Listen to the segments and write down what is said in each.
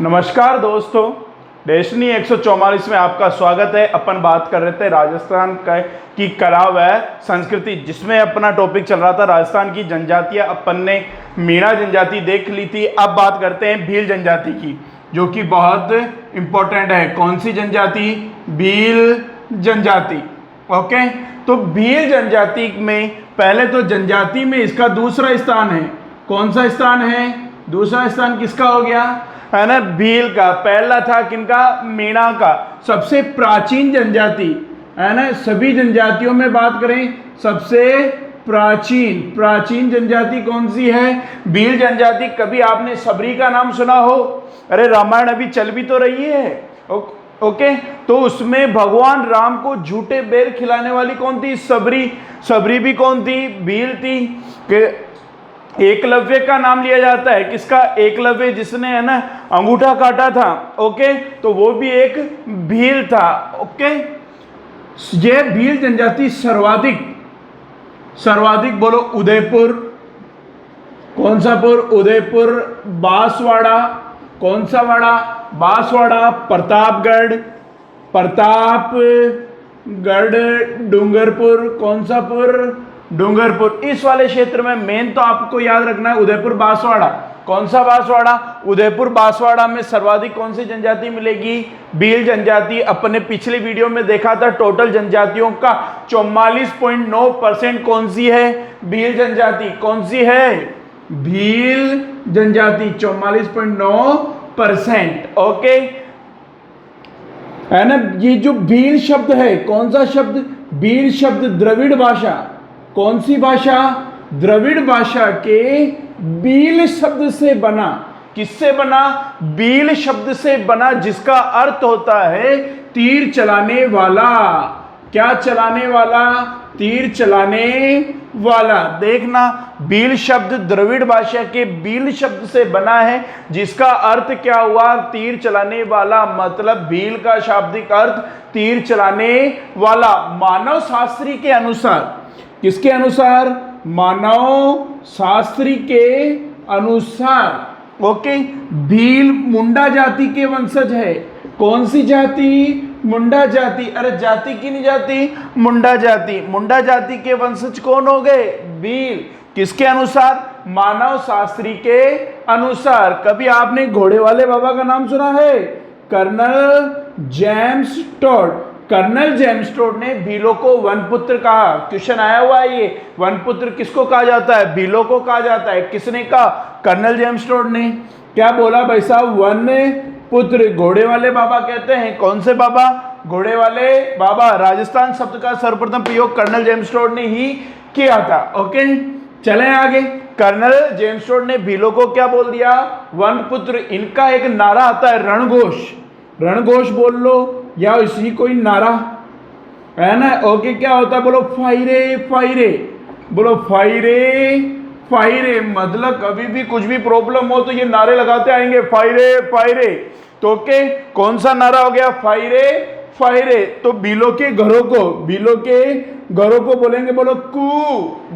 नमस्कार दोस्तों, डेस्टिनी 144 में आपका स्वागत है। अपन बात कर रहे थे राजस्थान की कला व संस्कृति, जिसमें अपना टॉपिक चल रहा था राजस्थान की जनजातियां। अपन ने मीणा जनजाति देख ली थी। अब बात करते हैं भील जनजाति की, जो कि बहुत इम्पोर्टेंट है। कौन सी जनजाति? भील जनजाति। ओके, तो भील जनजाति में पहले तो जनजाति में इसका दूसरा स्थान है। कौन सा स्थान है? दूसरा स्थान किसका हो गया है ना? भील का। पहला था किनका? मीणा का। सबसे प्राचीन जनजाति है ना, सभी जनजातियों में बात करें सबसे प्राचीन जनजाति कौन सी है? भील जनजाति। कभी आपने सबरी का नाम सुना हो? अरे रामायण अभी चल भी तो रही है। ओके, तो उसमें भगवान राम को झूठे बेर खिलाने वाली कौन थी? सबरी। सबरी भी कौन थी? भील थी। एकलव्य का नाम लिया जाता है। किसका? एकलव्य, जिसने है ना अंगूठा काटा था। ओके, तो वो भी एक भील था। ओके, ये भील जनजाति सर्वाधिक बोलो उदयपुर। कौन सा पुर? उदयपुर। बांसवाड़ा। कौन सा वाड़ा? बांसवाड़ा। प्रतापगढ़। डूंगरपुर। कौन सा पुर? डूंगरपुर। इस वाले क्षेत्र में मेन तो आपको याद रखना है उदयपुर बांसवाड़ा। कौन सा बांसवाड़ा? उदयपुर बांसवाड़ा में सर्वाधिक कौन सी जनजाति मिलेगी? भील जनजाति। अपने पिछले वीडियो में देखा था टोटल जनजातियों का 44.9% कौन सी है? भील जनजाति। कौन सी है? भील जनजाति 44.9%। ओके, है ना। ये जो भील शब्द है, कौन सा शब्द? भील शब्द द्रविड़ भाषा। कौन सी भाषा? द्रविड़ भाषा के भील शब्द से बना। किससे बना? भील शब्द से बना, जिसका अर्थ होता है तीर चलाने वाला। क्या चलाने वाला? तीर चलाने वाला। देखना, भील शब्द द्रविड़ भाषा के भील शब्द से बना है, जिसका अर्थ क्या हुआ? तीर चलाने वाला। मतलब भील का शाब्दिक अर्थ तीर चलाने वाला। मानव शास्त्री के अनुसार, किसके अनुसार? मानव शास्त्री के अनुसार। ओके, भील मुंडा जाति के वंशज है। कौन सी जाति? मुंडा जाति। अरे जाति की नहीं जाति, मुंडा जाति। मुंडा जाति के वंशज कौन हो गए? भील। किसके अनुसार? मानव शास्त्री के अनुसार। कभी आपने घोड़े वाले बाबा का नाम सुना है? Colonel James Tod. Colonel James Tod ने भीलों को वनपुत्र कहा। क्वेश्चन आया हुआ है ये। वनपुत्र किसको कहा जाता है? भीलों को कहा जाता है। किसने कहा? कर्नल जेम्स टोड ने। क्या बोला भाई साहब? वन पुत्र। घोड़े वाले बाबा कहते हैं। कौन से बाबा? घोड़े वाले बाबा। राजस्थान शब्द का सर्वप्रथम प्रयोग कर्नल जेम्स टोड ने ही किया था। ओके, चलें आगे। कर्नल जेम्स टोड ने भीलों को क्या बोल दिया? वन पुत्र। इनका एक नारा आता है, रणघोष। रणघोष बोल लो, या इसी कोई नारा है ना। ओके, क्या होता है? बोलो फायरे फायरे। बोलो फायरे फायरे। मतलब कभी भी कुछ भी प्रॉब्लम हो तो ये नारे लगाते आएंगे, फायरे फायरे। तो ओके, कौन सा नारा हो गया? फायरे फायरे। तो भीलों के घरों को बोलेंगे, बोलो कू।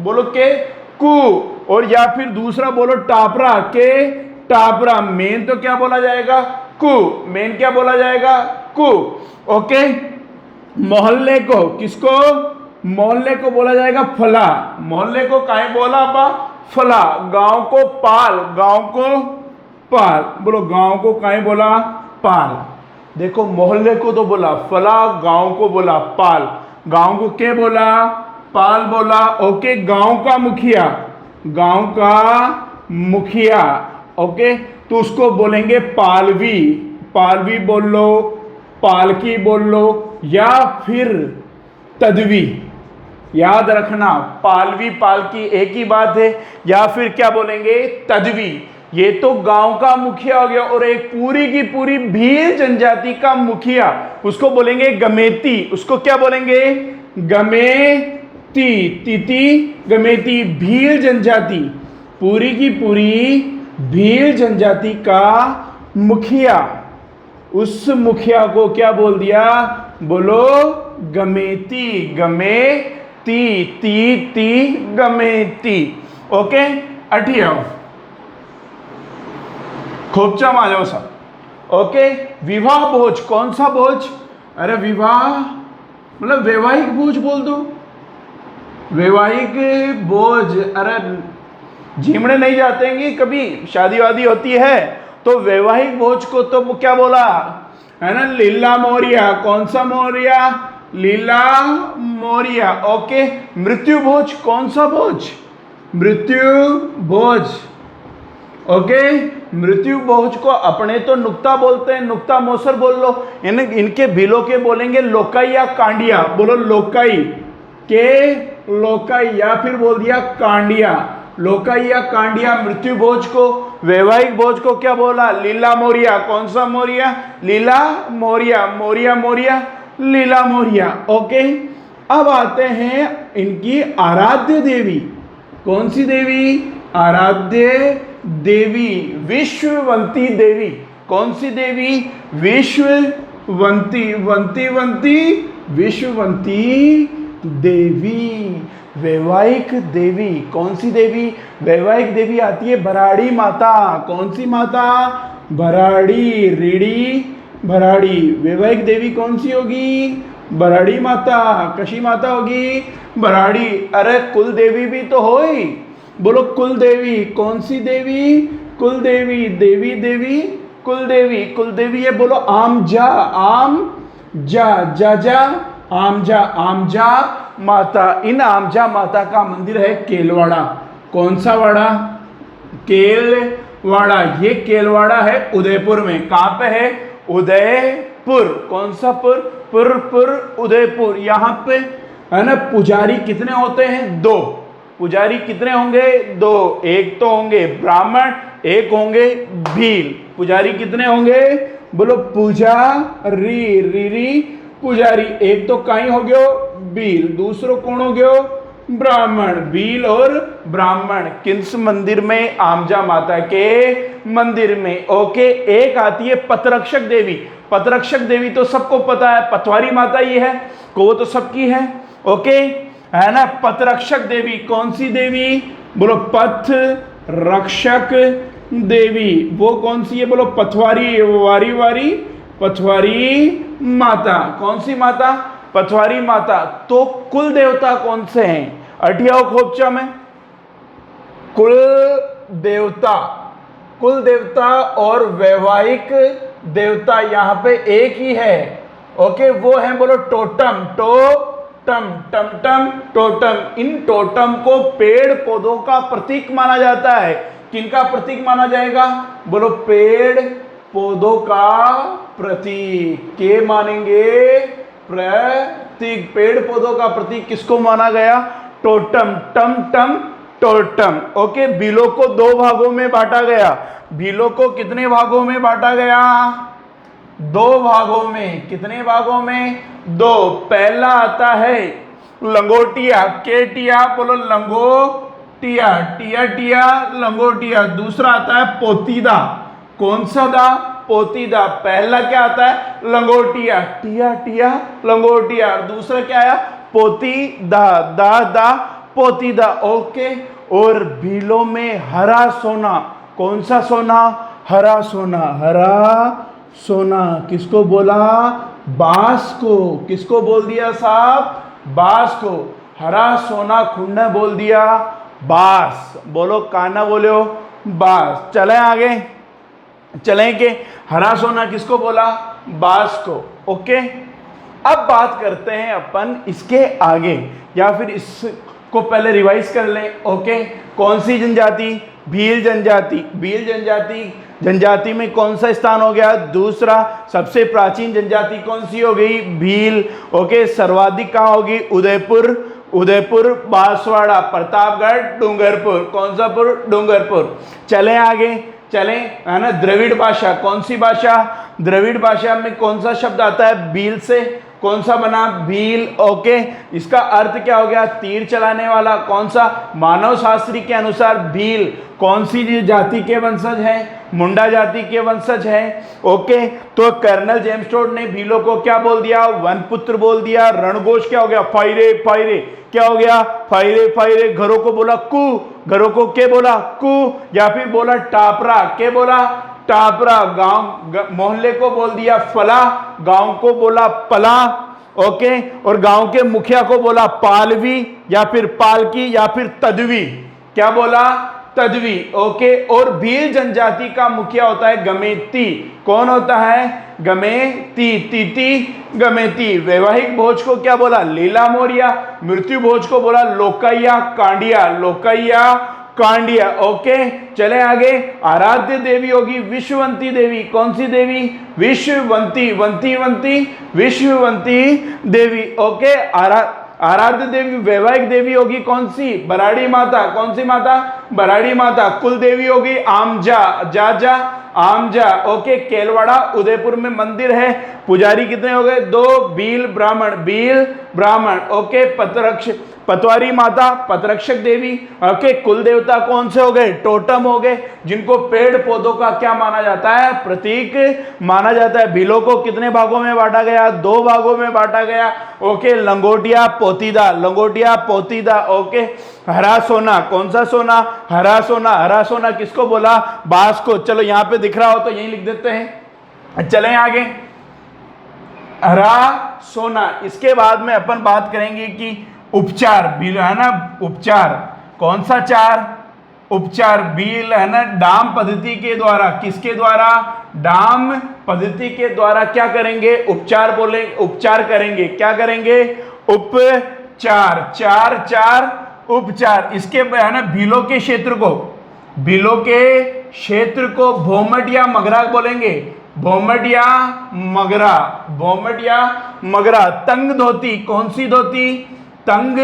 बोलो के कू। और या फिर दूसरा बोलो टापरा के टापरा। मेन तो क्या बोला जाएगा? कू। मेन क्या बोला जाएगा? कू। ओके, मोहल्ले को, किसको? मोहल्ले को बोला जाएगा फला। मोहल्ले को काहे बोला बा? फला। गांव को पाल। गांव को पाल। बोलो गांव को काहे बोला? पाल। देखो, मोहल्ले को तो बोला फला, गांव को बोला पाल। गांव को क्या बोला? पाल बोला। ओके, गांव का मुखिया। गांव का मुखिया। ओके, तो उसको बोलेंगे पालवी। पालवी बोल लो, पालकी बोल लो, या फिर तदवी। याद रखना, पालवी पालकी एक ही बात है। या फिर क्या बोलेंगे? तदवी। ये तो गांव का मुखिया हो गया। और एक पूरी की पूरी भील जनजाति का मुखिया, उसको बोलेंगे गमेती। उसको क्या बोलेंगे? गमेती। तिथि गमेती। भील जनजाति, पूरी की पूरी भील जनजाति का मुखिया। उस मुखिया को क्या बोल दिया? बोलो गमेती। गमेती। ती गमेती। ओके, अठिया खोपचा में आ जाओ सब। ओके। विवाह भोज, कौन सा भोज? अरे विवाह मतलब वैवाहिक भोज बोल दो, वैवाहिक भोज। अरे झिमड़े नहीं जातेंगे कभी, शादी वादी होती है तो वैवाहिक भोज को तो क्या बोला है ना, लीला मोरिया। कौन सा मोरिया? लीला मोरिया। ओके। मृत्यु भोज, कौन सा भोज? मृत्यु भोज। ओके। मृत्यु भोज को अपने तो नुक्ता बोलते हैं, नुक्ता मोसर बोल लो, इनके भिलो के बोलेंगे लोकाई या कांडिया। बोलो लोकाई के लोकाई, या फिर बोल दिया कांडिया, लोकाई या कांडिया। मृत्यु भोज को, वैवाहिक भोज को क्या बोला? लीला मोरिया। कौन सा मोरिया? लीला मोरिया। मोरिया मोरिया लीला मोरिया। ओके। अब आते हैं इनकी आराध्य देवी। कौन सी देवी? आराध्य देवी विश्ववंती देवी। कौन सी देवी? विश्ववंती। वंती वंती विश्ववंती देवी। वैवाहिक देवी, कौन सी देवी? वैवाहिक देवी आती है भराड़ी माता। कौन सी माता? भराड़ी, रीड़ी भराड़ी। वैवाहिक देवी कौन सी होगी? भराड़ी माता। कशी माता होगी? भराड़ी। अरे कुल देवी भी तो हो ही, बोलो कुल देवी। कौन सी देवी? कुल देवी। देवी देवी कुल देवी। कुल देवी है, बोलो आमजा। आम जा, जा जा आमजा। आमजा माता। इन आमजा माता का मंदिर है केलवाड़ा। कौन सा वाड़ा? केलवाड़ा। ये केलवाड़ा है उदयपुर में। कहां पे है? उदयपुर। कौन सा पुर? पुर उदयपुर। यहां पे है ना। पुजारी कितने होते हैं? 2। पुजारी कितने होंगे? 2। एक तो होंगे ब्राह्मण, एक होंगे भील। पुजारी कितने होंगे? बोलो पुजारी, रीरी पुजारी। एक तो काई हो गयो? भील। दूसरो कौन हो गयो? ब्राह्मण। भील और ब्राह्मण किस मंदिर में? आमजा माता के मंदिर में। ओके। एक आती है पतरक्षक देवी। पतरक्षक देवी तो सबको पता है, पतवारी माता ही है, को वो तो सबकी है। ओके है ना। पतरक्षक देवी, कौन सी देवी? बोलो पथ रक्षक देवी। वो कौन सी है? बोलो पथवारी, वारी वारी पथवारी माता। कौन सी माता? पथवारी माता। तो कुल देवता कौन से हैं? अठियाओ खोपचा में कुल देवता, कुल देवता और वैवाहिक देवता यहां पे एक ही है। ओके। वो है, बोलो टोटम। टोटम, टम टम टोटम। इन टोटम को पेड़ पौधों का प्रतीक माना जाता है। किनका प्रतीक माना जाएगा? बोलो पेड़ पौधों का प्रतीक। के मानेंगे? प्रतीक। पेड़ पौधों का प्रतीक किसको माना गया? टोटम। टम टम टोटम। ओके। भीलों को 2 भागों में बांटा गया। भीलों को कितने भागों में बांटा गया? 2 भागों में। कितने भागों में? 2। पहला आता है लंगोटिया। केटिया, बोलो लंगोटिया। टिया टिया लंगोटिया। दूसरा आता है पोतीदा। कौन सा दा? पोतीदा। पहला क्या आता है? लंगोटिया। टिया टिया लंगोटिया। दूसरा क्या आया? पोतीदा। दा दा पोतीदा। ओके। और भीलों में हरा सोना। कौन सा सोना? हरा सोना। हरा सोना किसको बोला? बांस को। किसको बोल दिया साहब? बांस को। हरा सोना खुन्ना बोल दिया बांस। बोलो काना बोले हो? बांस। चले आगे, चलेंगे। हरा सोना किसको बोला? बांस को। ओके। अब बात करते हैं अपन इसके आगे, या फिर इसको पहले रिवाइज कर लें। ओके। कौन सी जनजाति? भील जनजाति। भील जनजाति में कौन सा स्थान हो गया? दूसरा। सबसे प्राचीन जनजाति कौन सी हो गई? भील। ओके। सर्वाधिक कहाँ होगी? उदयपुर, बांसवाड़ा, प्रतापगढ़, डूंगरपुर। कौन सा पुर? डूंगरपुर। चलें आगे, चलें है ना। द्रविड़ भाषा, कौन सी भाषा? द्रविड़ भाषा में कौन सा शब्द आता है? भील से। कौन सा बना? भील। ओके। इसका अर्थ क्या हो गया? तीर चलाने वाला। कौन सा? मानव शास्त्री के अनुसार भील कौन सी जाति के वंशज है? मुंडा जाति के वंशज है। ओके। तो कर्नल जेम्स टोड ने भीलों को क्या बोल दिया? वनपुत्र बोल दिया। रणघोष क्या हो गया? फायरे फायरे। क्या हो गया? फायरे फायरे। घरों को बोला कु। घरों को क्या बोला? कु। या फिर बोला टापरा। क्या बोला? टापरा, गांव मोहल्ले को बोल दिया फला, गांव को बोला पला, ओके, और गांव के मुखिया को बोला पालवी या फिर पालकी या फिर तदवी, क्या बोला, तदवी, ओके। और भील जनजाति का मुखिया होता है गमेती, कौन होता है, गमेती, तीती गमेती। वैवाहिक भोज को क्या बोला, लीला मोरिया, मृत्यु भोज को बोला लोकैया कांडिया, लोकैया कांडिया, ओके। चले आगे, आराध्य देवी होगी विश्ववंती देवी, कौन सी देवी, विश्ववंती, वंती वंती विश्ववंती देवी, ओके। आराध्य देवी वैवाहिक देवी होगी कौन सी, बराड़ी माता, कौन सी माता, बराड़ी माता। कुल देवी होगी आमजा, जा आमजा, ओके। केलवाड़ा उदयपुर में मंदिर है, पुजारी कितने हो गए, 2, बील ब्राह्मण, ओके। पतवारी माता, पतरक्षक देवी, ओके। कुल देवता कौन से हो गए, टोटम हो गए, जिनको पेड़ पौधों का क्या माना जाता है, प्रतीक माना जाता है। भीलों को कितने भागों में बांटा गया, 2 भागों में बांटा गया, ओके। लंगोटिया पोतीदा, ओके। हरा सोना, कौन सा सोना, हरा सोना किसको बोला, बांस को। चलो यहां पे दिख रहा हो तो यही लिख देते हैं। चलें आगे, हरा सोना। इसके बाद में अपन बात करेंगे कि उपचार, बिल है ना, उपचार, कौन सा चार, उपचार, बिल है ना, डाम पद्धति के द्वारा, किसके द्वारा, डाम पद्धति के द्वारा क्या करेंगे, उपचार बोले, उपचार करेंगे, क्या करेंगे, उपचार, चार उपचार। इसके है ना, भीलों के क्षेत्र को भोमट या मगरा बोलेंगे, भोमट या मगरा। तंग धोती, कौन सी धोती, तंग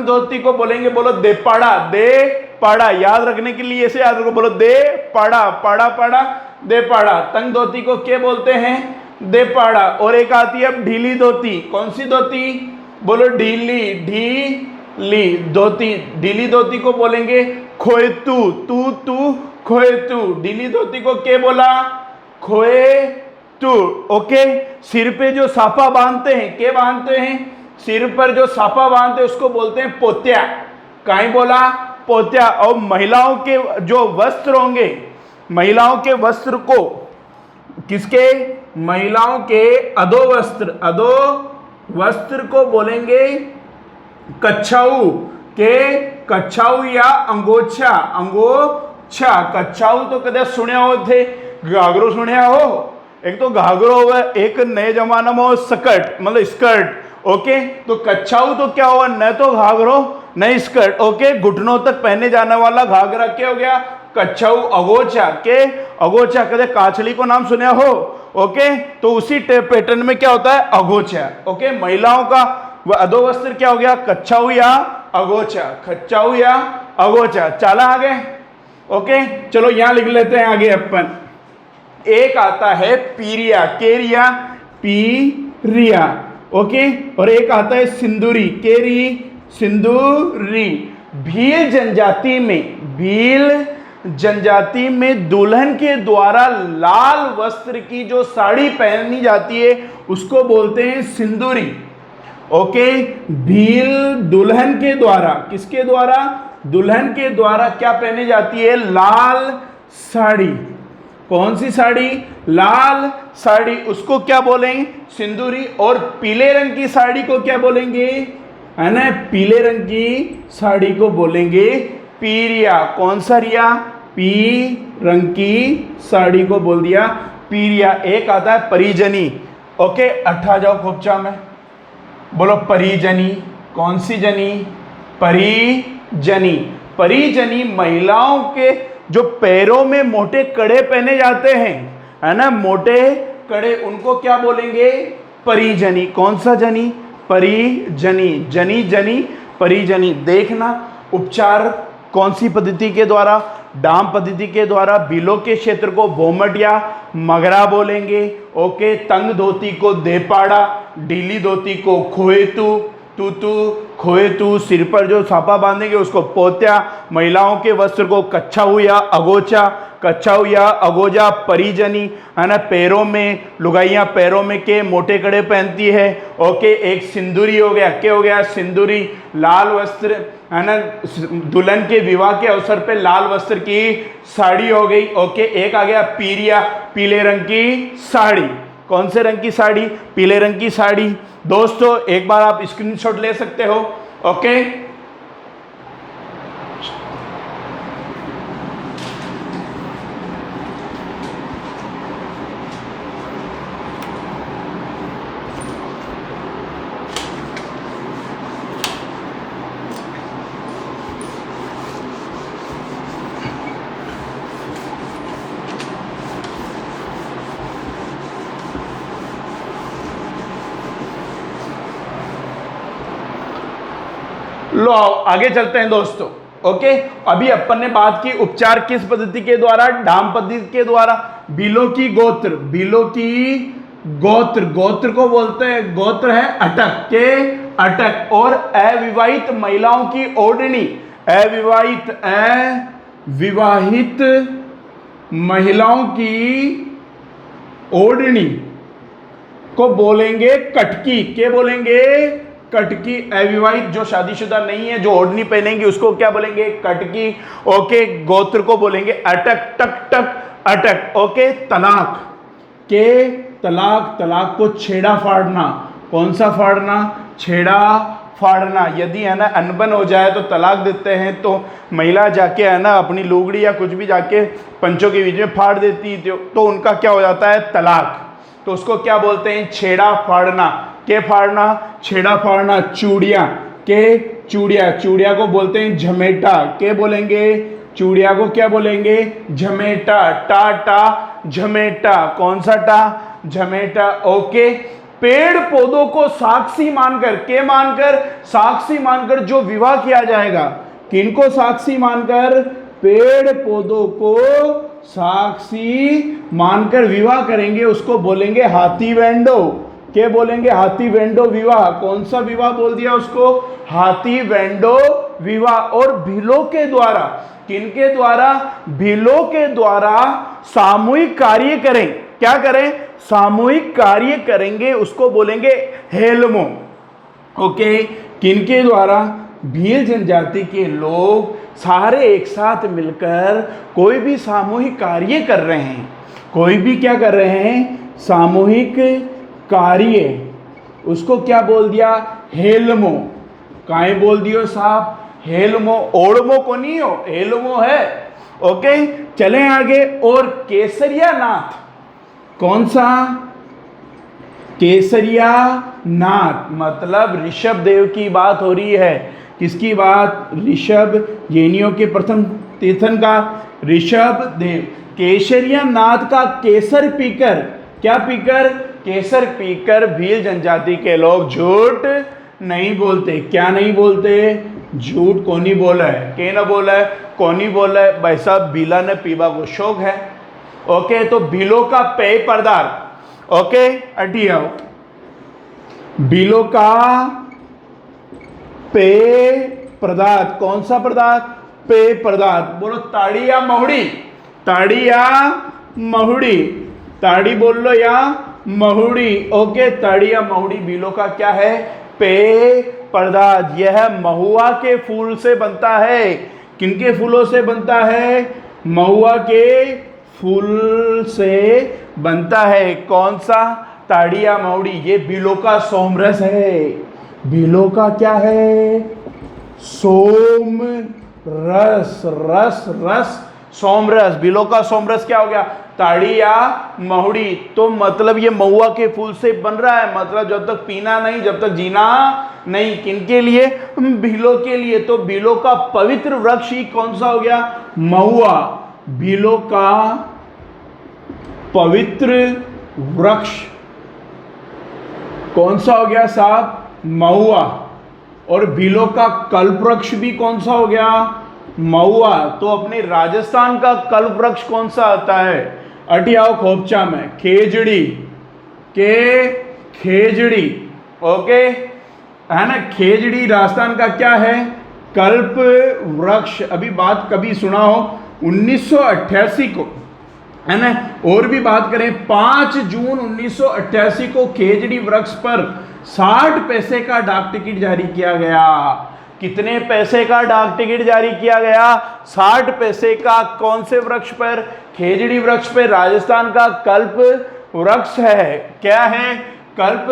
धोती को बोलेंगे, बोलो देपाड़ा, याद रखने के लिए ऐसे याद रखो, बोलो पाड़ा, देपाड़ा। तंग धोती को क्या बोलते हैं, देपाड़ा। और एक आती है अब ढीली धोती, कौन सी धोती, बोलो ढीली धोती। ढीली धोती को बोलेंगे खोएतू, खोएतू। ढीली धोती को क्या बोला, खोएतू, ओके। सिर पे जो साफा बांधते हैं, क्या बांधते हैं, सिर पर जो साफा बांधते हैं उसको बोलते हैं पोत्या, कहीं बोला, पोत्या। और महिलाओं के जो वस्त्र होंगे, महिलाओं के वस्त्र को किसके, महिलाओं के अधो वस्त्र को बोलेंगे कच्छाऊ, या अंगोछा। कच्छाऊ तो कदे सुने हो थे, घाघरो सुने हो, एक तो घाघरो हुआ, एक नए जमाना में हो सकट, मतलब स्कर्ट, ओके। तो कच्छाऊ तो क्या हुआ, न तो घाघरो न स्कर्ट, ओके। घुटनों तक पहने जाने वाला घाघरा क्या हो गया, कच्छाऊ। अगोछा कदे काछड़ी को नाम सुने हो, ओके। तो उसी पैटर्न में क्या होता है, अगोछा, ओके। महिलाओं का अधो वस्त्र क्या हो गया, कच्छाऊ या अगोछा। चला आगे, ओके। चलो यहां लिख लेते हैं आगे अपन। एक आता है पीरिया, ओके। और एक आता है सिंदूरी, सिंदूरी। भील जनजाति में दुल्हन के द्वारा लाल वस्त्र की जो साड़ी पहनी जाती है उसको बोलते हैं सिंदूरी, ओके। भील दुल्हन के द्वारा, किसके द्वारा, दुल्हन के द्वारा क्या पहनी जाती है, लाल साड़ी। कौन सी साड़ी, लाल साड़ी, उसको क्या बोलेंगे, सिंदूरी। और पीले रंग की साड़ी को क्या बोलेंगे, है ना, पीले रंग की साड़ी को बोलेंगे पीरिया। कौन सा रिया, पी रंग की साड़ी को बोल दिया पीरिया। एक आता है परिजनी, ओके। अट्ठा जाओ खोपचा में, बोलो परिजनी। कौन सी जनी, परिजनी महिलाओं के जो पैरों में मोटे कड़े पहने जाते हैं, है ना, मोटे कड़े, उनको क्या बोलेंगे, परिजनी। कौन सा जनी, परिजनी। देखना, उपचार कौन सी पद्धति के द्वारा, डाम पद्धति के द्वारा। बिलो के क्षेत्र को भोमट या मगरा बोलेंगे, ओके। तंग धोती को देपाड़ा, ढीली धोती को खोएतू, सिर पर जो साफा बांधेंगे उसको पोत्या, महिलाओं के वस्त्र को कच्छाऊ या अगोछा कच्छाऊ या अगोजा परिजनी, है ना, पैरों में, लुगाइयाँ पैरों में के मोटे कड़े पहनती है। ओके, एक सिंदूरी हो गया, क्या हो गया, सिंदूरी, लाल वस्त्र, है ना, दुल्हन के विवाह के अवसर पे लाल वस्त्र की साड़ी हो गई। ओके, एक आ गया पीरिया, पीले रंग की साड़ी। कौन से रंग की साड़ी, पीले रंग की साड़ी। दोस्तों एक बार आप स्क्रीनशॉट ले सकते हो। ओके, लो आओ आगे चलते हैं दोस्तों। ओके, अभी अपन ने बात की उपचार किस पद्धति के द्वारा, डाम पद्धति के द्वारा। बिलो की गोत्र, बिलो की गोत्र, गोत्र को बोलते हैं, गोत्र है अटक, के अटक। और अविवाहित महिलाओं की ओढ़नी, अविवाहित महिलाओं की ओढ़नी को बोलेंगे कटकी, के बोलेंगे कटकी। अविवाहित जो शादीशुदा नहीं है, जो ओढ़नी पहनेंगे, उसको क्या बोलेंगे, कटकी। ओके, गोत्र को बोलेंगे अटक, टक टक अटक। ओके, तलाक, के तलाक, तलाक को छेड़ा फाड़ना। कौन सा फाड़ना, छेड़ा फाड़ना। यदि है ना अनबन हो जाए तो तलाक देते हैं, तो महिला जाके है ना अपनी लुगड़ी या कुछ भी जाके पंचों के बीच में फाड़ देती, तो उनका क्या हो जाता है, तलाक। तो उसको क्या बोलते हैं, छेड़ा फाड़ना, के फाड़ना, छेड़ा फाड़ना। चूड़ियाँ, के चूड़िया, चूड़िया को बोलते हैं झमेटा, के बोलेंगे, चूड़िया को क्या बोलेंगे, झमेटा। टा टा झमेटा, कौन सा टा, झमेटा। ओके, पेड़ पौधों को साक्षी मानकर, के मानकर, साक्षी मानकर जो विवाह किया जाएगा, किनको साक्षी मानकर, पेड़ पौधों को साक्षी मानकर विवाह करेंगे, उसको बोलेंगे हाथी वेंडो। क्या बोलेंगे, हाथी वेंडो विवाह। कौन सा विवाह बोल दिया उसको, हाथी वेंडो विवाह। और भीलों के द्वारा, किनके द्वारा, भीलों के द्वारा सामूहिक कार्य करें, क्या करें, सामूहिक कार्य करेंगे, उसको बोलेंगे हेलमो। ओके, किनके द्वारा, भील जनजाति के लोग सारे एक साथ मिलकर कोई भी सामूहिक कार्य कर रहे हैं, कोई भी क्या कर रहे हैं, सामूहिक कार्य, उसको क्या बोल दिया, हेलमो। काहे बोल दियो साहब, हेलमो, ओढ़मो को नहीं हो, हेलमो है। ओके, चलें आगे। और केसरिया नाथ, कौन सा, केसरिया नाथ, मतलब ऋषभ देव की बात हो रही है। किसकी बात, ऋषभ, जैनियों के प्रथम तीर्थंकर ऋषभ देव। केसरिया नाथ का केसर पीकर, क्या पीकर, केसर पीकर भील जनजाति के लोग झूठ नहीं बोलते। क्या नहीं बोलते, झूठ कोनी बोला है, के ना बोला है, कोनी बोला है, भाई साहब भीला ने पीबा को शौक है। ओके, तो भीलों का पेय पदार्थ। ओके, अटी आओ, भीलों का पेय पदार्थ, कौन सा पदार्थ, पेय पदार्थ। बोलो ताड़ी या महुड़ी, ताड़ी या महुड़ी, ताड़ी बोल लो या महुड़ी। ओके, ताड़ी या महुड़ी भीलों का क्या है, पेय पदार्थ। यह महुआ के फूल से बनता है। किनके फूलों से बनता है, महुआ के फूल से बनता है। कौन सा, ताड़ी या महुड़ी। ये भीलों का सोमरस है, भीलों का क्या है, सोम रस, रस रस सोमरस। भीलों का सोमरस क्या हो गया, ताड़ी या महुड़ी। तो मतलब ये महुआ के फूल से बन रहा है, मतलब जब तक पीना नहीं, जब तक जीना नहीं। किनके लिए, भीलों के लिए। तो भीलों का पवित्र वृक्ष ही कौन सा हो गया, महुआ। भीलों का पवित्र वृक्ष कौन सा हो गया साहब, महुआ। और भीलों का कल्प वृक्ष भी कौन सा हो गया, महुआ। तो अपने राजस्थान का कल्प वृक्ष कौन सा आता है, अटियाओ खोपचा में, खेजड़ी, के खेजड़ी। ओके, है ना, खेजड़ी राजस्थान का क्या है, कल्प वृक्ष। अभी बात कभी सुना हो 1988 को, है ना। और भी बात करें 5 जून 1988 को खेजड़ी वृक्ष पर 60 पैसे का डाक टिकट जारी किया गया। कितने पैसे का डाक टिकट जारी किया गया? 60 पैसे का। कौन से वृक्ष पर? खेजड़ी वृक्ष पर। राजस्थान का कल्प वृक्ष है। क्या है? कल्प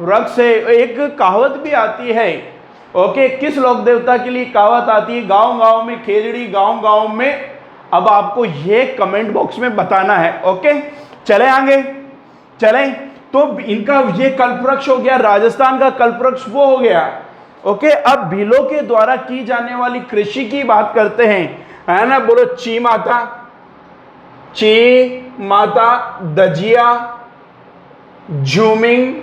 वृक्ष है। एक कहावत भी आती है, ओके, किस लोक देवता के लिए कहावत आती है? गांव गांव में खेजड़ी, गांव गांव में। अब आपको ये कमेंट बॉक्स में बताना है, ओके। चले आगे, चलें। तो इनका ये कल्पवृक्ष हो गया, राजस्थान का कल्पवृक्ष वो हो गया, ओके। अब भीलों के द्वारा की जाने वाली कृषि की बात करते हैं, है ना। बोलो ची माता, ची माता, दजिया, झूमिंग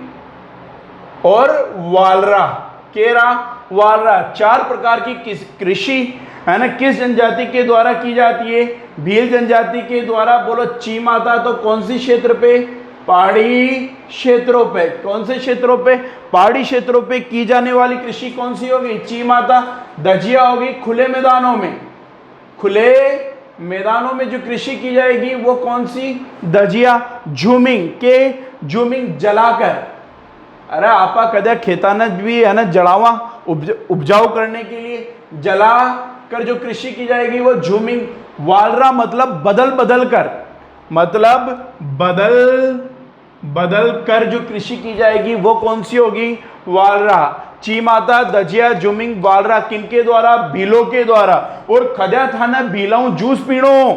और वालरा, केरा, वालरा। 4 प्रकार की कृषि, है ना, किस जनजाति के द्वारा की जाती है? भील जनजाति के द्वारा। बोलो ची माता तो कौन सी क्षेत्र पे? पहाड़ी क्षेत्रों पे। कौन से क्षेत्रों पे? पहाड़ी क्षेत्रों पे की जाने वाली कृषि कौन सी होगी? ची माता। दजिया होगी खुले मैदानों में, खुले मैदानों में जो कृषि की जाएगी वो कौन सी? दजिया। झूमिंग के, झूमिंग जलाकर, अरे आपा कदे खेताना भी, है ना, जड़ावा उपजाऊ करने के लिए जला कर जो कृषि की जाएगी वो झूमिंग। वालरा मतलब बदल बदल कर, मतलब बदल कर जो कृषि की जाएगी वो कौन सी होगी? वालरा। ची माता, दजिया, झूमिंग, वालरा किनके द्वारा? भीलों के द्वारा। और खद्या थाना भीलाऊ जूस पीणो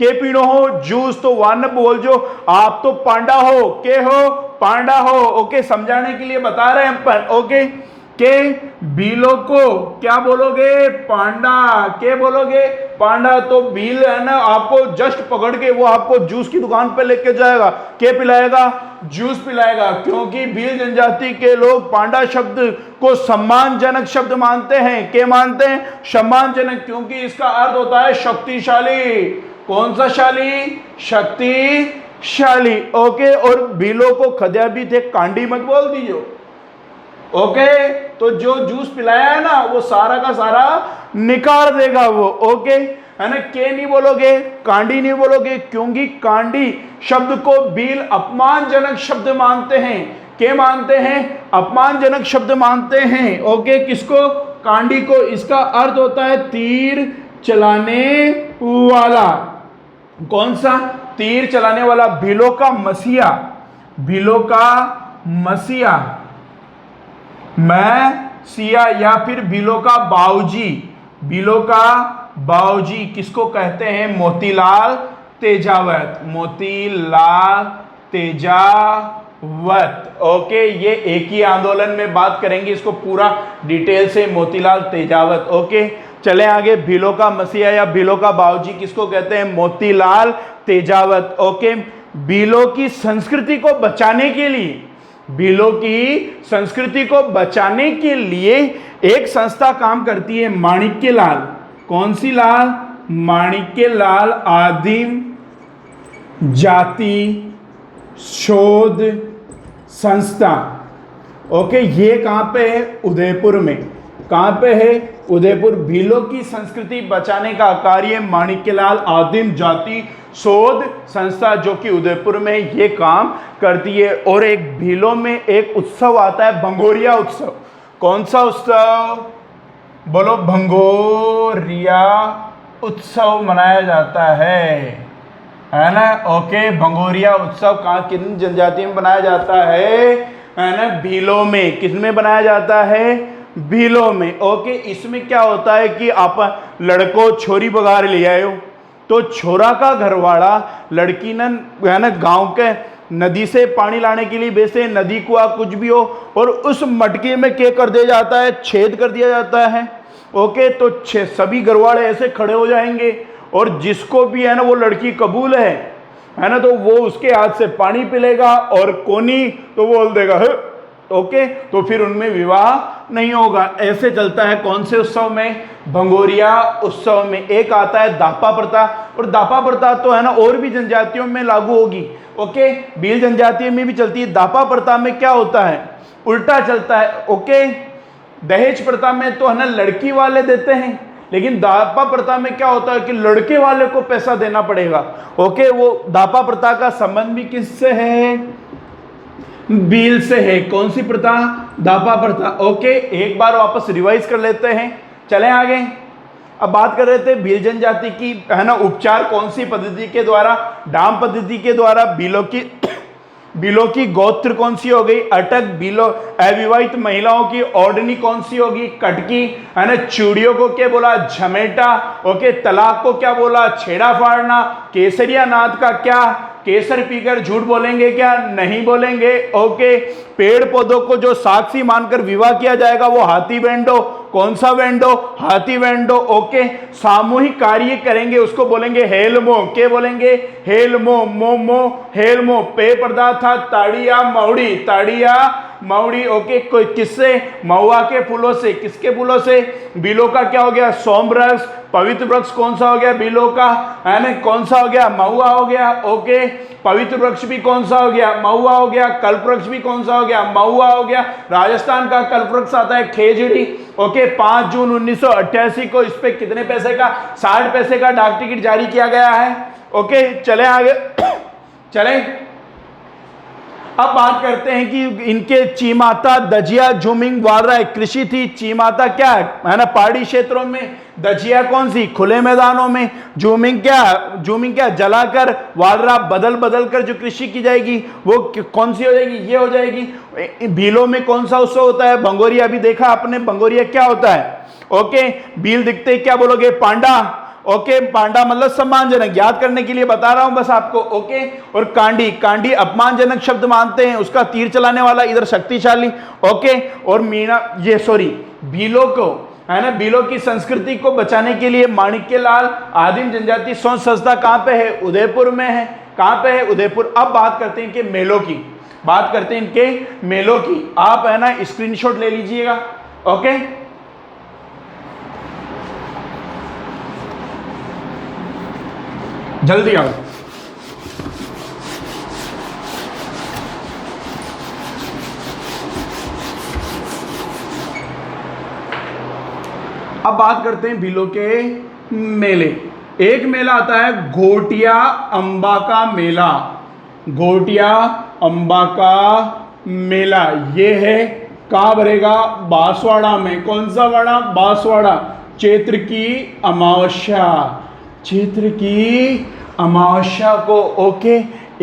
के पीणो हो जूस, तो वान बोल जो आप तो पांडा हो, के हो? पांडा हो, ओके। समझाने के लिए बता रहे हैं अपन, ओके। के भीलों को क्या बोलोगे? पांडा। के बोलोगे? पांडा। तो भील, है ना, आपको जस्ट पकड़ के वो आपको जूस की दुकान पे लेके जाएगा, के पिलाएगा? जूस पिलाएगा। क्योंकि भील जनजाति के लोग पांडा शब्द को सम्मानजनक शब्द मानते हैं। के मानते हैं? सम्मानजनक, क्योंकि इसका अर्थ होता है शक्तिशाली। कौन सा शाली? शक्तिशाली, ओके। और भीलों को खद्या भी थे, कांडी मत बोल दीजिए, ओके। तो जो जूस पिलाया है ना वो सारा का सारा निकाल देगा वो, ओके, है ना। के नहीं बोलोगे, कांडी नहीं बोलोगे, क्योंकि कांडी शब्द को भील अपमानजनक शब्द मानते हैं। के मानते हैं? अपमानजनक शब्द मानते हैं, ओके। किसको? कांडी को। इसका अर्थ होता है तीर चलाने वाला। कौन सा? तीर चलाने वाला। भीलों का मसीहा, भीलों का मसीहा, मैं सिया, या फिर भीलों का बाऊजी। भीलों का बाऊजी किसको कहते हैं? मोतीलाल तेजावत। मोतीलाल तेजावत, ओके। ये एक ही आंदोलन में बात करेंगे इसको पूरा डिटेल से, मोतीलाल तेजावत, ओके। चले आगे। भीलों का मसीहा या भीलों का बाऊजी किसको कहते हैं? मोतीलाल तेजावत, ओके। भीलों की संस्कृति को बचाने के लिए, भीलों की संस्कृति को बचाने के लिए एक संस्था काम करती है, माणिक्य लाल। कौन सी लाल? माणिक्य लाल आदिम जाति शोध संस्था, ओके। ये कहां पे है? उदयपुर में। कहां पे है? उदयपुर। भीलों की संस्कृति बचाने का कार्य माणिक्यलाल आदिम जाति शोध संस्था, जो कि उदयपुर में ये काम करती है। और एक भीलों में एक उत्सव आता है, भंगोरिया उत्सव। कौन सा उत्सव? बोलो, भंगोरिया उत्सव मनाया जाता है ना, ओके। भंगोरिया उत्सव कहाँ, किन जनजाति में बनाया जाता है ना? भीलों में। किस में बनाया जाता है? भीलों में, ओके। इसमें क्या होता है कि आप लड़को छोरी बगार ले आए हो, तो छोरा का घरवाड़ा लड़की न, है ना, गांव के नदी से पानी लाने के लिए बेचे, नदी कुआ कुछ भी हो, और उस मटके में क्या कर दिया जाता है? छेद कर दिया जाता है, ओके। तो सभी घरवाड़े ऐसे खड़े हो जाएंगे, और जिसको भी, है ना, वो लड़की कबूल है ना, तो वो उसके हाथ से पानी पिलेगा, और कोनी तो वो बोल देगा है, ओके। तो फिर उनमें विवाह नहीं होगा। ऐसे चलता है। कौन से उत्सव में? भंगोरिया उत्सव में। एक आता है दापा प्रथा, और दापा प्रथा तो, है ना, और भी जनजातियों में लागू होगी, ओके। भील जनजातियों में भी चलती है। दापा प्रथा में क्या होता है? उल्टा चलता है, ओके। दहेज प्रथा में तो, है ना, लड़की वाले देते हैं, लेकिन दापा प्रथा में क्या होता है कि लड़के वाले को पैसा देना पड़ेगा। ओके, वो दापा प्रथा का संबंध भी किससे है? बील से है। कौन सी प्रथा? दापा प्रथा। ओके, एक बार वापस रिवाइज कर लेते हैं, चलें आगे। अब बात कर रहे थे भील जनजाति की, है ना, उपचार कौन सी पद्धति के द्वारा? डाम पद्धति के द्वारा। बीलों की गोत्र कौन सी हो गई? अटक। बीलो अविवाहित महिलाओं की ओढ़नी कौन सी होगी? कटकी, है ना। चूड़ियों को क्या बोला? झमेटा। ओके, तलाक को क्या बोला? छेड़ा फाड़ना। केसरिया नाथ का क्या? केसर पीकर झूठ बोलेंगे क्या? नहीं बोलेंगे। ओके, पेड़ पौधों को जो साक्षी मानकर विवाह किया जाएगा वो हाथी वेंडो। कौन सा वेंडो? हाथी वेंडो। ओके, सामूहिक कार्य करेंगे उसको बोलेंगे हेलमो। क्या बोलेंगे? हेलमो। मोमो हेलमो। पेय पदार्थ था ताड़िया मौड़ी। ताड़िया मौड़ी। ओके, कोई किससे? महुआ के फूलों से। किसके फूलों से? बीलों का क्या हो गया? सोमवृक्ष। पवित्र वृक्ष कौन सा हो गया? बीलों का, है ना। कौन सा हो गया? महुआ हो गया। ओके, पवित्र वृक्ष भी कौन सा हो गया? महुआ हो गया। कल्प वृक्ष भी कौन सा हो गया? महुआ हो गया। राजस्थान का कल्प वृक्ष आता है खेजड़ी। ओके, 5 जून 1988 को इस पे कितने पैसे का? 60 पैसे का डाक टिकट जारी किया गया है। ओके, चले आगे। चले, अब बात करते हैं कि इनके चीमाता दजिया झूमिंग वालरा कृषि थी। चीमाता क्या है ना? पहाड़ी क्षेत्रों में। दजिया कौन सी? खुले मैदानों में। झूमिंग क्या? जलाकर। वालरा बदल बदल कर जो कृषि की जाएगी वो कौन सी हो जाएगी? ये हो जाएगी। भीलों में कौन सा उत्सव होता है? भंगोरिया। अभी देखा आपने भंगोरिया क्या होता है? ओके, भील दिखते क्या बोलोगे? पांडा। ओके, पांडा मतलब सम्मानजनक, याद करने के लिए बता रहा हूं बस आपको। ओके, और कांडी। कांडी अपमानजनक शब्द मानते हैं, उसका तीर चलाने वाला इधर शक्तिशाली। ओके, और मीणा, ये सॉरी, भीलों को, है ना, भीलों की संस्कृति को बचाने के लिए माणिक्यलाल आदिम जनजाति शोध संस्था कहां पे है? उदयपुर में है। कहां पे है? उदयपुर। अब बात करते हैं इनके मेलों की। बात करते हैं इनके मेलों की। आप, है ना, स्क्रीनशॉट ले लीजिएगा। ओके, जल्दी आओ। अब बात करते हैं भीलों के मेले। एक मेला आता है घोटिया अंबा का मेला। घोटिया अंबा का मेला ये है, कहाँ भरेगा? बांसवाड़ा में। कौन सा वाड़ा? बांसवाड़ा। चैत्र की अमावस्या। चैत्र की अमावस्या को। ओके,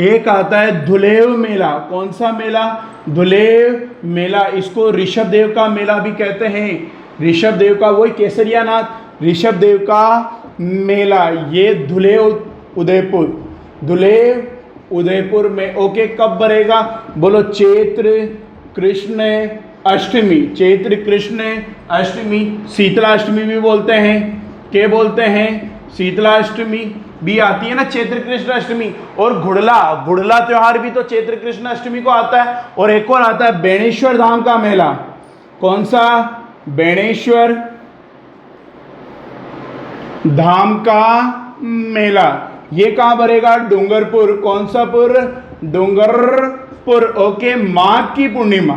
एक आता है धुलेव मेला। कौन सा मेला? धुलेव मेला। इसको ऋषभ देव का मेला भी कहते हैं। ऋषभ देव का, वही केसरिया नाथ, ऋषभ देव का मेला। ये धुलेव उदयपुर। धुलेव उदयपुर में। ओके, कब भरेगा? बोलो, चैत्र कृष्ण अष्टमी। चैत्र कृष्ण अष्टमी। शीतला अष्टमी भी बोलते हैं। क्या बोलते हैं? शीतला अष्टमी भी आती है ना, चैत्र कृष्ण अष्टमी। और घुड़ला त्योहार भी तो चैत्र कृष्ण अष्टमी को आता है। और एक और आता है बेणेश्वर धाम का मेला। कौन सा? बेणेश्वर धाम का मेला। ये कहां भरेगा? डूंगरपुर। कौन सा पुर? डूंगरपुर। ओके, माघ की पूर्णिमा।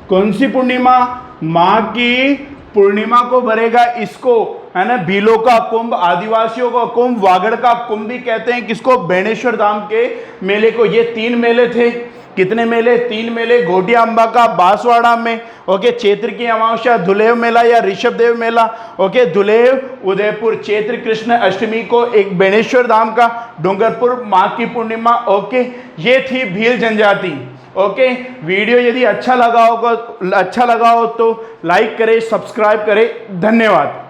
कौन सी पूर्णिमा? माघ की पूर्णिमा को भरेगा। इसको, है ना, भीलों का कुंभ, आदिवासियों का कुंभ, वागड़ का कुंभ भी कहते हैं। किसको? बेणेश्वर धाम के मेले को। ये 3 मेले थे। कितने मेले? 3 मेले। घोटिया अंबा का बांसवाड़ा में। ओके, चैत्र की अमावस्या धुलेव मेला या ऋषभ देव मेला। ओके, धुलेव उदयपुर। चैत्र कृष्ण अष्टमी को एक बेणेश्वर धाम का, डूंगरपुर माघ की पूर्णिमा। ओके, ये थी भील जनजाति। ओके, वीडियो यदि अच्छा लगा हो तो लाइक करें, सब्सक्राइब करें। धन्यवाद।